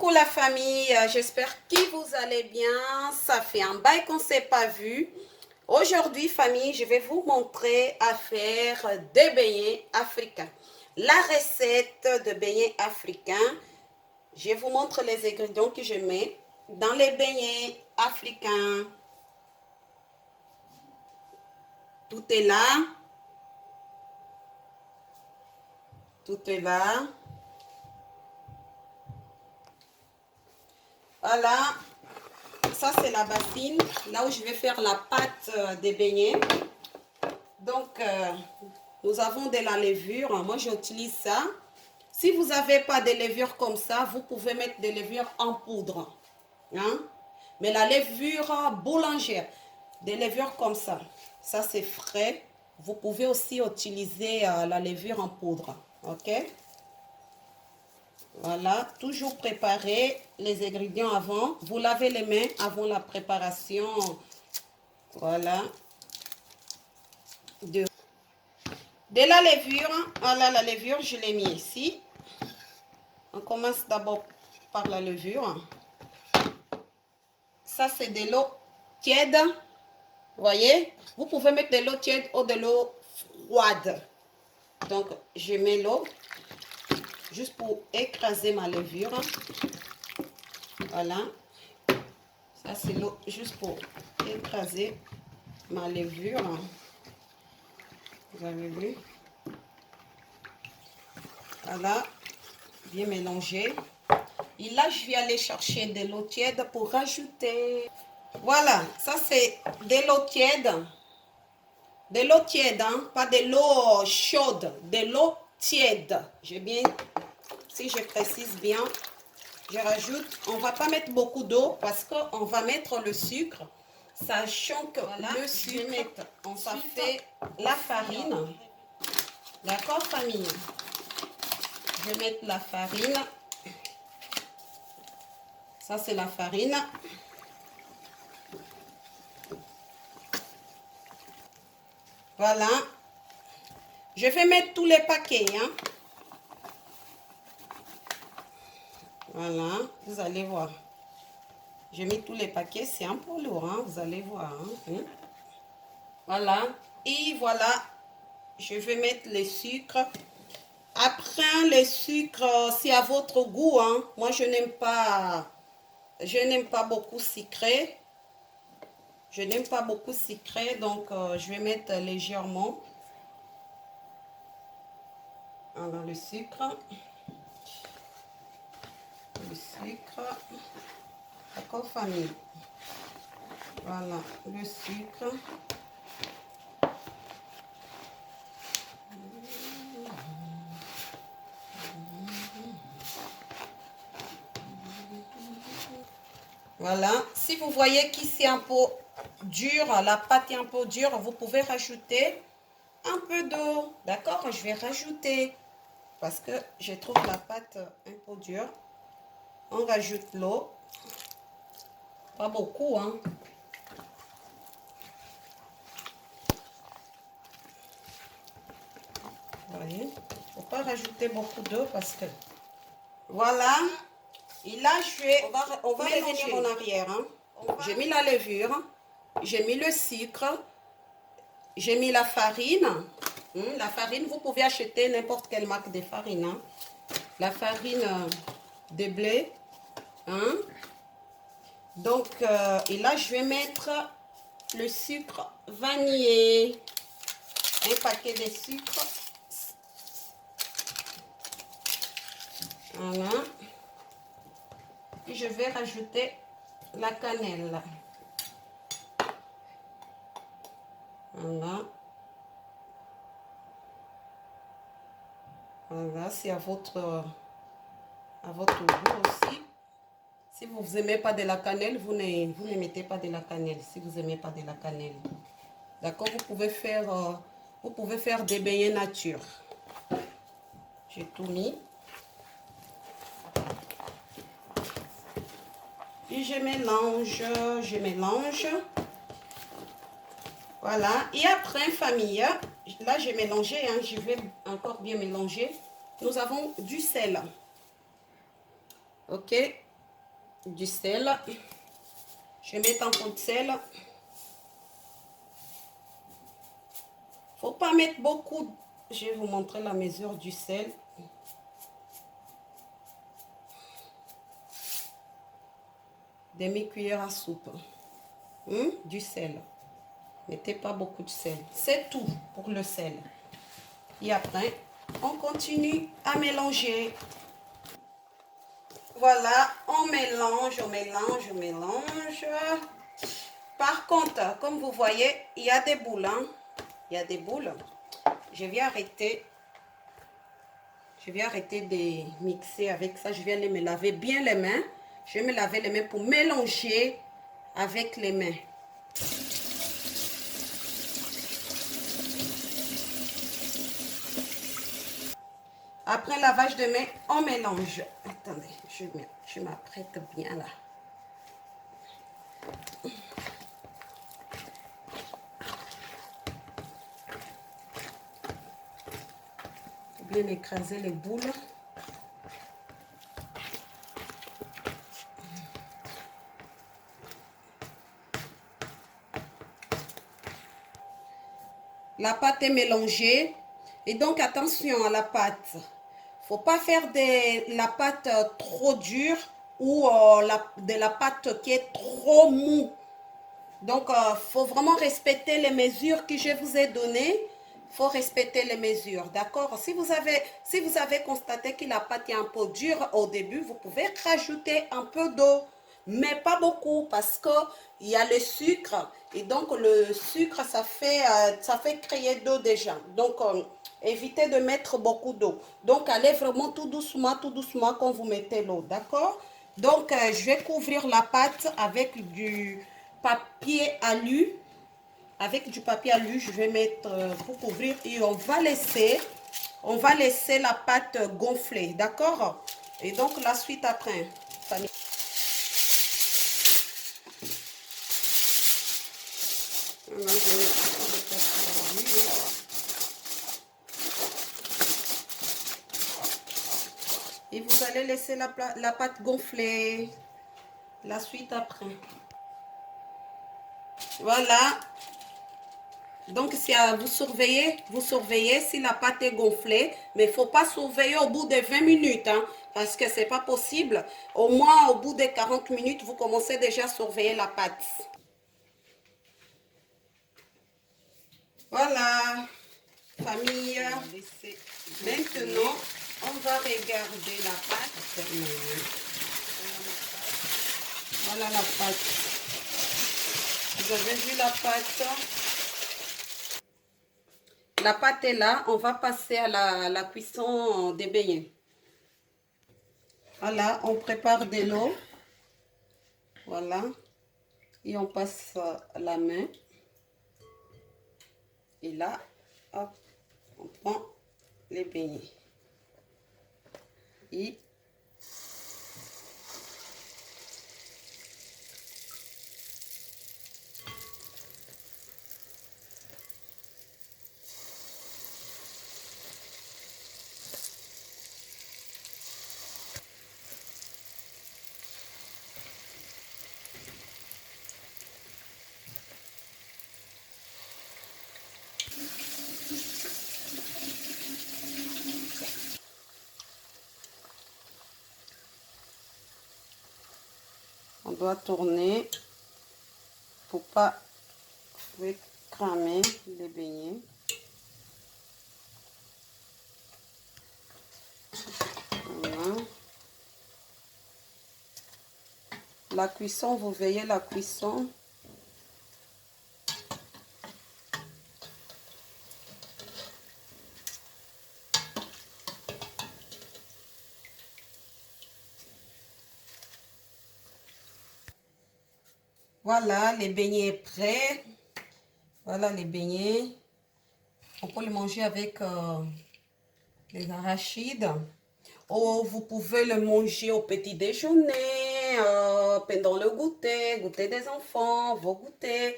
Coucou la famille, j'espère que vous allez bien. Ça fait un bail qu'on ne s'est pas vu. Aujourd'hui, famille, je vais vous montrer à faire des beignets africains. La recette de beignets africains, je vous montre les ingrédients que je mets dans les beignets africains. Tout est là. Tout est là. Voilà. Ça, c'est la bassine, là où je vais faire la pâte des beignets. Donc, nous avons de la levure. Moi, j'utilise ça. Si vous n'avez pas de levure comme ça, vous pouvez mettre des levures en poudre. Hein? Mais la levure boulangère, des levures comme ça c'est frais. Vous pouvez aussi utiliser la levure en poudre. Ok? Voilà, toujours préparer les ingrédients avant. Vous lavez les mains avant la préparation. Voilà. De la levure. Voilà, la levure, je l'ai mis ici. On commence d'abord par la levure. Ça, c'est de l'eau tiède. Vous voyez? Vous pouvez mettre de l'eau tiède ou de l'eau froide. Donc, je mets l'eau juste pour écraser ma levure. Voilà. Ça, c'est l'eau juste pour écraser ma levure. Vous avez vu? Voilà. Bien mélanger. Et là, je vais aller chercher de l'eau tiède pour rajouter. Voilà. Ça, c'est de l'eau tiède. De l'eau tiède, hein? Pas de l'eau chaude. De l'eau tiède. J'ai bien... Si je précise bien, je rajoute. On ne va pas mettre beaucoup d'eau parce qu'on va mettre le sucre. Sachant que voilà, le sucre, on va faire la farine. D'accord, famille? Je vais mettre la farine. Ça, c'est la farine. Voilà. Je vais mettre tous les paquets. Hein. Voilà. Vous allez voir. J'ai mis tous les paquets. C'est un peu lourd. Hein. Vous allez voir. Hein. Voilà. Et voilà. Je vais mettre les sucres. Après, les sucres, c'est à votre goût. Hein. Moi, je n'aime pas beaucoup sucré. Je n'aime pas beaucoup sucré, donc je vais mettre légèrement. Alors, le sucre. Le sucre. D'accord, famille? Voilà, le sucre. Voilà. Si vous voyez qu'ici un peu dur, la pâte est un peu dure, vous pouvez rajouter un peu d'eau. D'accord? Je vais rajouter parce que je trouve la pâte un peu dure. On rajoute l'eau. Pas beaucoup, hein? Vous voyez? Il ne faut pas rajouter beaucoup d'eau parce que... Voilà. Et là, on va revenir en arrière. Hein? J'ai mis la levure. J'ai mis le sucre. J'ai mis la farine. La farine, vous pouvez acheter n'importe quelle marque de farine. Hein? La farine de blé. Hein? Donc, et là, je vais mettre le sucre vanillé. Un paquet de sucre. Voilà. Et je vais rajouter la cannelle. Voilà. Voilà, c'est à votre goût aussi. Si vous n'aimez pas de la cannelle, vous ne mettez pas de la cannelle. Si vous n'aimez pas de la cannelle. D'accord, vous pouvez faire des beignets nature. J'ai tout mis. Et je mélange. Voilà. Et après, famille, là, j'ai mélangé. Hein, je vais encore bien mélanger. Nous avons du sel. Ok. du sel. Je vais mettre un peu de sel. Faut pas mettre beaucoup. Je vais vous montrer la mesure du sel. Demi-cuillère à soupe. Du sel. Mettez pas beaucoup de sel. C'est tout pour le sel. Et après, on continue à mélanger. Voilà, on mélange, on mélange, on mélange. Par contre, comme vous voyez, il y a des boules. Hein? Il y a des boules. Je vais arrêter. Je vais arrêter de mixer avec ça. Je vais aller me laver bien les mains. Je vais me laver les mains pour mélanger avec les mains. Après lavage de mains, on mélange. Attendez, je m'apprête bien là. Bien écraser les boules. La pâte est mélangée. Et donc, attention à la pâte. Faut pas faire de la pâte trop dure ou de la pâte qui est trop mou. Donc, faut vraiment respecter les mesures que je vous ai données. Faut respecter les mesures, d'accord? Si vous avez constaté que la pâte est un peu dure au début, vous pouvez rajouter un peu d'eau, mais pas beaucoup parce que il y a le sucre et donc le sucre ça fait créer d'eau déjà. Donc, évitez de mettre beaucoup d'eau. Donc, allez vraiment tout doucement quand vous mettez l'eau, d'accord? Donc, je vais couvrir la pâte avec du papier alu. Avec du papier alu, je vais mettre pour couvrir et on va laisser la pâte gonfler, d'accord? Et donc, la suite après. Là, je vais mettre le papier alu. Et vous allez laisser la pâte gonfler. La suite après. Voilà. Donc, c'est à vous surveillez si la pâte est gonflée. Mais il ne faut pas surveiller au bout de 20 minutes. Hein, parce que ce n'est pas possible. Au moins, au bout de 40 minutes, vous commencez déjà à surveiller la pâte. Voilà, famille. Maintenant, on va regarder la pâte. Voilà la pâte. Vous avez vu la pâte? La pâte est là. On va passer à la cuisson des beignets. Voilà, on prépare de l'eau. Voilà. Et on passe la main. Et là, hop, on prend les beignets. Et on doit tourner pour pas cramer les beignets. Voilà. La cuisson, vous veillez la cuisson. Voilà, les beignets prêts. Voilà les beignets. On peut les manger avec les arachides. Ou vous pouvez le manger au petit déjeuner, pendant le goûter des enfants, vos goûters.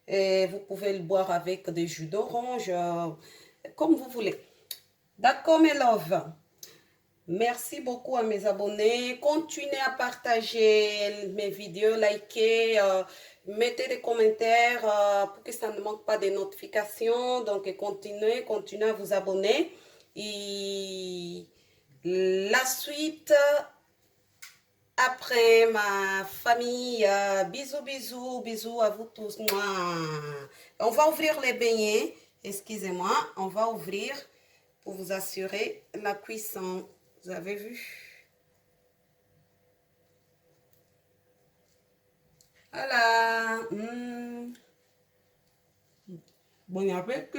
Et vous pouvez le boire avec des jus d'orange, comme vous voulez. D'accord, mes loves. Merci beaucoup à mes abonnés. Continuez à partager mes vidéos, likez, mettez des commentaires pour que ça ne manque pas de notifications. Donc, continuez à vous abonner. Et la suite, après ma famille, bisous, bisous, bisous à vous tous. Mouah. On va ouvrir les beignets. Excusez-moi, on va ouvrir pour vous assurer la cuisson. Vous avez vu? Voilà. Bon appétit.